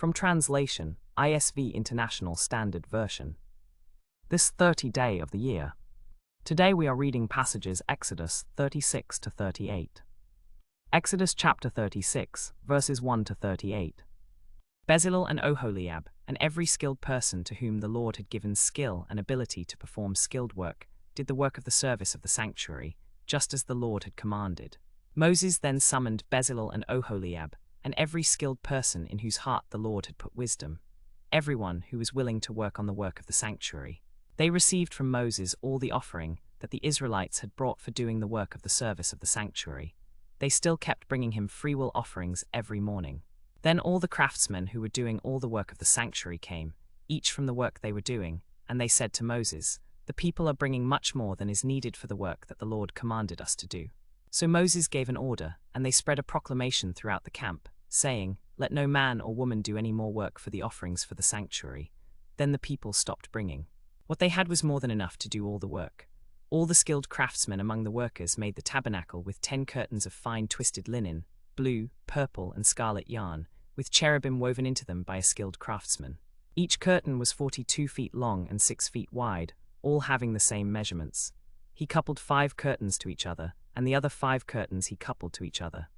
From translation, ISV International Standard Version. This 30th day of the year. Today we are reading passages Exodus 36 to 38. Exodus chapter 36, verses 1 to 38. Bezalel and Oholiab, and every skilled person to whom the Lord had given skill and ability to perform skilled work, did the work of the service of the sanctuary, just as the Lord had commanded. Moses then summoned Bezalel and Oholiab, and every skilled person in whose heart the Lord had put wisdom, everyone who was willing to work on the work of the sanctuary. They received from Moses all the offering that the Israelites had brought for doing the work of the service of the sanctuary. They still kept bringing him freewill offerings every morning. Then all the craftsmen who were doing all the work of the sanctuary came, each from the work they were doing, and they said to Moses, "The people are bringing much more than is needed for the work that the Lord commanded us to do." So Moses gave an order, and they spread a proclamation throughout the camp, saying, "Let no man or woman do any more work for the offerings for the sanctuary." Then the people stopped bringing. What they had was more than enough to do all the work. All the skilled craftsmen among the workers made the tabernacle with 10 curtains of fine twisted linen, blue, purple, and scarlet yarn, with cherubim woven into them by a skilled craftsman. Each curtain was 42 feet long and 6 feet wide, all having the same measurements. He coupled 5 curtains to each other, and the other 5 curtains he coupled to each other.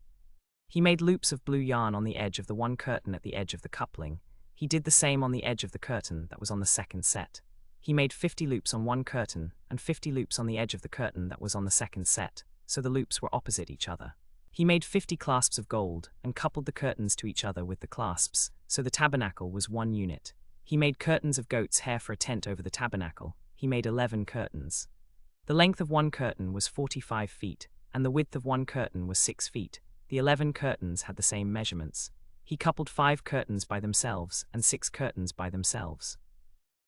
He made loops of blue yarn on the edge of the one curtain at the edge of the coupling. He did the same on the edge of the curtain that was on the second set. He made 50 loops on one curtain, and 50 loops on the edge of the curtain that was on the second set, so the loops were opposite each other. He made 50 clasps of gold, and coupled the curtains to each other with the clasps, so the tabernacle was one unit. He made curtains of goat's hair for a tent over the tabernacle. He made 11 curtains. The length of one curtain was 45 feet, and the width of one curtain was 6 feet. The 11 curtains had the same measurements. He coupled 5 curtains by themselves, and 6 curtains by themselves.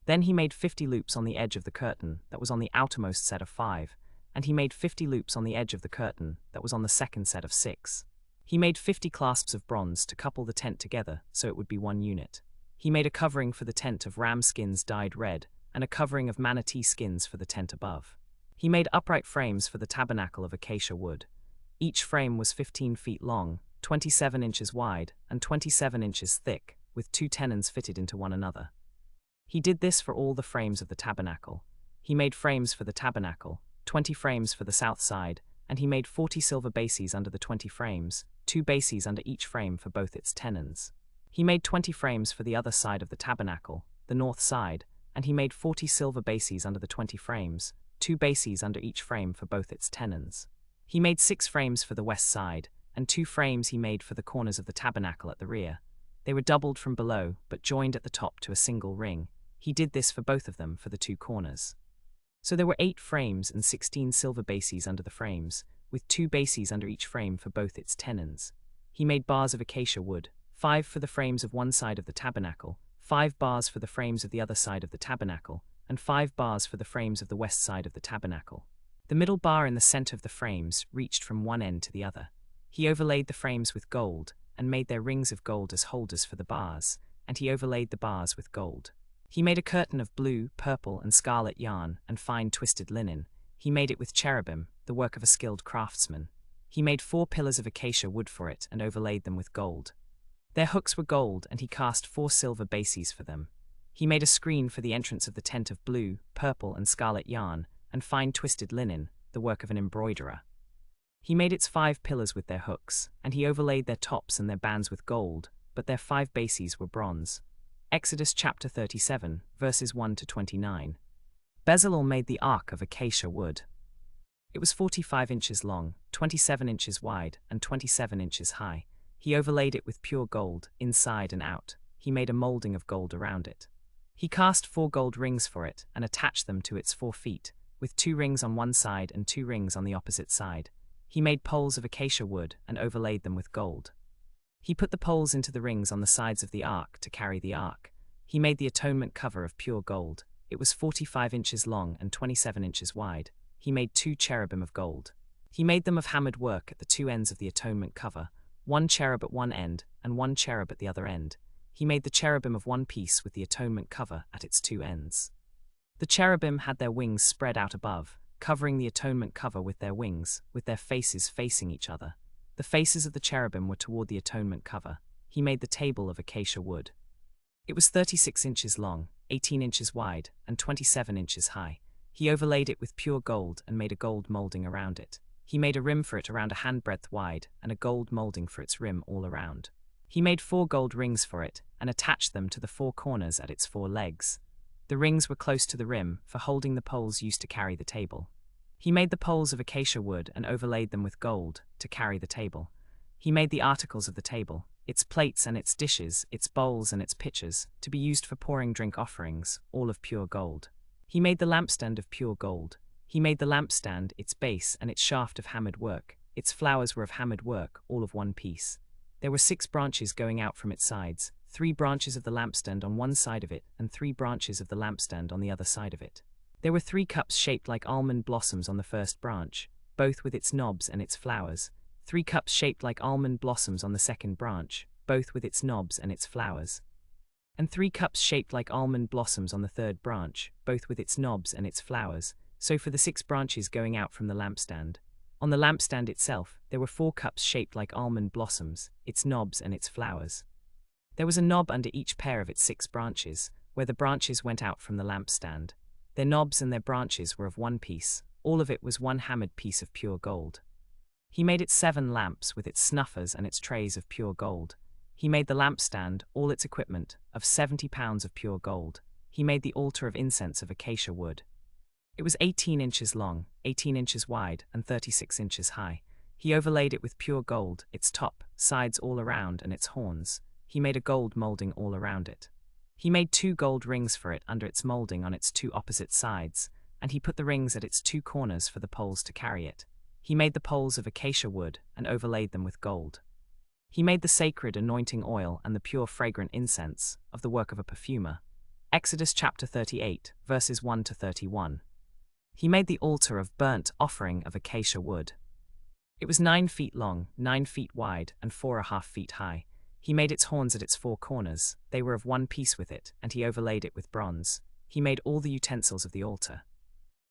Then he made 50 loops on the edge of the curtain that was on the outermost set of 5, and he made 50 loops on the edge of the curtain that was on the second set of 6. He made 50 clasps of bronze to couple the tent together so it would be one unit. He made a covering for the tent of ram skins dyed red, and a covering of manatee skins for the tent above. He made upright frames for the tabernacle of acacia wood. Each frame was 15 feet long, 27 inches wide, and 27 inches thick, with 2 tenons fitted into one another. He did this for all the frames of the tabernacle. He made frames for the tabernacle, 20 frames for the south side, and he made 40 silver bases under the 20 frames, 2 bases under each frame for both its tenons. He made 20 frames for the other side of the tabernacle, the north side, and he made 40 silver bases under the 20 frames, 2 bases under each frame for both its tenons. He made 6 frames for the west side, and 2 frames he made for the corners of the tabernacle at the rear. They were doubled from below, but joined at the top to a single ring. He did this for both of them for the 2 corners. So there were 8 frames and 16 silver bases under the frames, with 2 bases under each frame for both its tenons. He made bars of acacia wood, 5 for the frames of one side of the tabernacle, 5 bars for the frames of the other side of the tabernacle, and 5 bars for the frames of the west side of the tabernacle. The middle bar in the center of the frames reached from one end to the other. He overlaid the frames with gold, and made their rings of gold as holders for the bars, and he overlaid the bars with gold. He made a curtain of blue, purple, and scarlet yarn and fine twisted linen. He made it with cherubim, the work of a skilled craftsman. He made 4 pillars of acacia wood for it and overlaid them with gold. Their hooks were gold, and he cast 4 silver bases for them. He made a screen for the entrance of the tent of blue, purple, and scarlet yarn and fine twisted linen, the work of an embroiderer. He made its 5 pillars with their hooks, and he overlaid their tops and their bands with gold, but their 5 bases were bronze. Exodus chapter 37, verses 1 to 29. Bezalel made the ark of acacia wood. It was 45 inches long, 27 inches wide, and 27 inches high. He overlaid it with pure gold, inside and out. He made a molding of gold around it. He cast 4 gold rings for it and attached them to its 4 feet, with 2 rings on one side and 2 rings on the opposite side. He made poles of acacia wood and overlaid them with gold. He put the poles into the rings on the sides of the ark to carry the ark. He made the atonement cover of pure gold. It was 45 inches long and 27 inches wide. He made 2 cherubim of gold. He made them of hammered work at the 2 ends of the atonement cover, 1 cherub at one end and 1 cherub at the other end. He made the cherubim of one piece with the atonement cover at its 2 ends. The cherubim had their wings spread out above, covering the atonement cover with their wings, with their faces facing each other. The faces of the cherubim were toward the atonement cover. He made the table of acacia wood. It was 36 inches long, 18 inches wide, and 27 inches high. He overlaid it with pure gold and made a gold molding around it. He made a rim for it around a handbreadth wide and a gold molding for its rim all around. He made 4 gold rings for it and attached them to the 4 corners at its 4 legs. The rings were close to the rim for holding the poles used to carry the table. He made the poles of acacia wood and overlaid them with gold to carry the table. He made the articles of the table, its plates and its dishes, its bowls and its pitchers, to be used for pouring drink offerings, all of pure gold. He made the lampstand of pure gold. He made the lampstand, its base and its shaft of hammered work. Its flowers were of hammered work, all of one piece. There were 6 branches going out from its sides, 3 branches of the lampstand on one side of it, and 3 branches of the lampstand on the other side of it. There were 3 cups shaped like almond blossoms on the first branch, both with its knobs and its flowers. 3 cups shaped like almond blossoms on the second branch, both with its knobs and its flowers. And 3 cups shaped like almond blossoms on the third branch, both with its knobs and its flowers, so for the 6 branches going out from the lampstand. On the lampstand itself, there were 4 cups shaped like almond blossoms, its knobs and its flowers. There was a knob under each pair of its 6 branches, where the branches went out from the lampstand. Their knobs and their branches were of one piece, all of it was one hammered piece of pure gold. He made its 7 lamps with its snuffers and its trays of pure gold. He made the lampstand, all its equipment, of 70 pounds of pure gold. He made the altar of incense of acacia wood. It was 18 inches long, 18 inches wide, and 36 inches high. He overlaid it with pure gold, its top, sides all around, and its horns. He made a gold molding all around it. He made 2 gold rings for it under its molding on its 2 opposite sides, and he put the rings at its 2 corners for the poles to carry it. He made the poles of acacia wood and overlaid them with gold. He made the sacred anointing oil and the pure fragrant incense, of the work of a perfumer. Exodus chapter 38, verses 1 to 31. He made the altar of burnt offering of acacia wood. It was 9 feet long, 9 feet wide, and 4.5 feet high. He made its horns at its 4 corners. They were of one piece with it, and he overlaid it with bronze. He made all the utensils of the altar.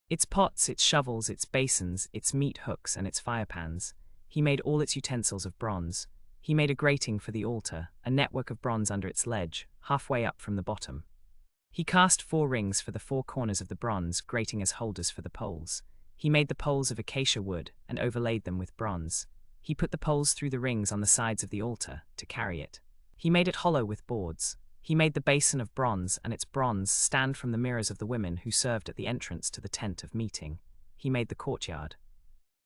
Its pots, its shovels, its basins, its meat hooks, and its firepans. He made all its utensils of bronze. He made a grating for the altar, a network of bronze under its ledge, halfway up from the bottom. He cast 4 rings for the 4 corners of the bronze grating as holders for the poles. He made the poles of acacia wood and overlaid them with bronze. He put the poles through the rings on the sides of the altar to carry it. He made it hollow with boards. He made the basin of bronze and its bronze stand from the mirrors of the women who served at the entrance to the tent of meeting. He made the courtyard.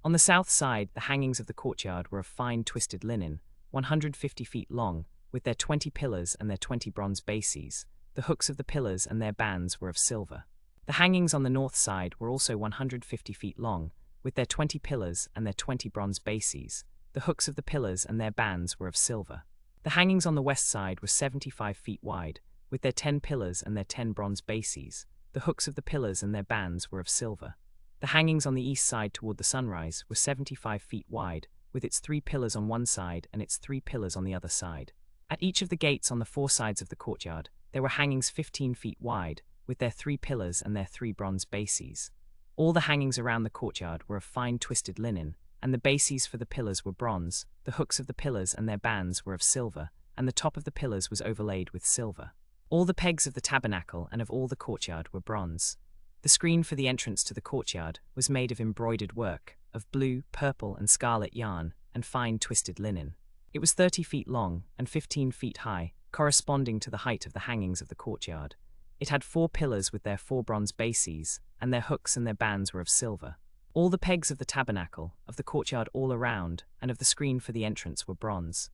On the south side, the hangings of the courtyard were of fine twisted linen, 150 feet long, with their 20 pillars and their 20 bronze bases. The hooks of the pillars and their bands were of silver. The hangings on the north side were also 150 feet long, with their 20 pillars and their 20 bronze bases. The hooks of the pillars and their bands were of silver. The hangings on the west side were 75 feet wide, with their 10 pillars and their 10 bronze bases. The hooks of the pillars and their bands were of silver. The hangings on the east side toward the sunrise were 75 feet wide, with its 3 pillars on one side and its 3 pillars on the other side. At each of the gates on the 4 sides of the courtyard, there were hangings 15 feet wide, with their 3 pillars and their 3 bronze bases. All the hangings around the courtyard were of fine twisted linen, and the bases for the pillars were bronze. The hooks of the pillars and their bands were of silver, and the top of the pillars was overlaid with silver. All the pegs of the tabernacle and of all the courtyard were bronze. The screen for the entrance to the courtyard was made of embroidered work, of blue, purple, and scarlet yarn, and fine twisted linen. It was 30 feet long and 15 feet high, corresponding to the height of the hangings of the courtyard. It had 4 pillars with their 4 bronze bases, and their hooks and their bands were of silver. All the pegs of the tabernacle, of the courtyard all around, and of the screen for the entrance were bronze.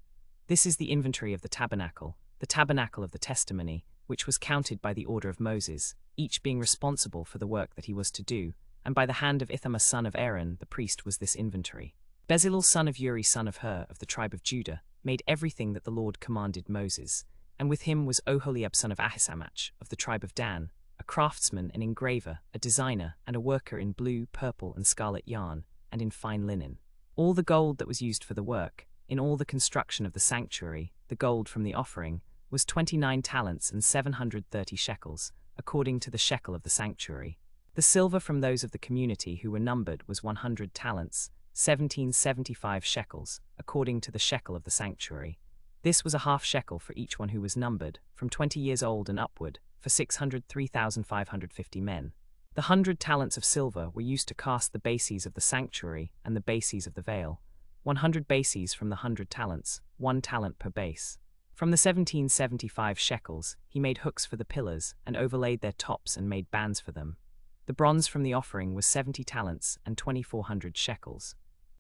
This is the inventory of the tabernacle of the testimony, which was counted by the order of Moses, each being responsible for the work that he was to do, and by the hand of Ithamar son of Aaron the priest was this inventory. Bezalel son of Uri son of Hur of the tribe of Judah made everything that the Lord commanded Moses, and with him was Oholiab son of Ahisamach of the tribe of Dan, a craftsman, an engraver, a designer, and a worker in blue, purple, and scarlet yarn, and in fine linen. All the gold that was used for the work, in all the construction of the sanctuary, the gold from the offering, was 29 talents and 730 shekels, according to the shekel of the sanctuary. The silver from those of the community who were numbered was 100 talents, 1775 shekels, according to the shekel of the sanctuary. This was a half shekel for each one who was numbered, from 20 years old and upward, for 603,550 men. The 100 talents of silver were used to cast the bases of the sanctuary and the bases of the veil, 100 bases from the 100 talents, 1 talent per base. From the 1775 shekels, he made hooks for the pillars and overlaid their tops and made bands for them. The bronze from the offering was 70 talents and 2,400 shekels.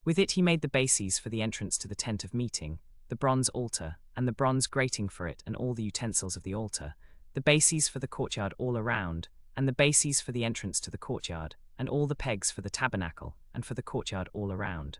With it he made the bases for the entrance to the tent of meeting, the bronze altar, and the bronze grating for it and all the utensils of the altar, the bases for the courtyard all around, and the bases for the entrance to the courtyard, and all the pegs for the tabernacle, and for the courtyard all around.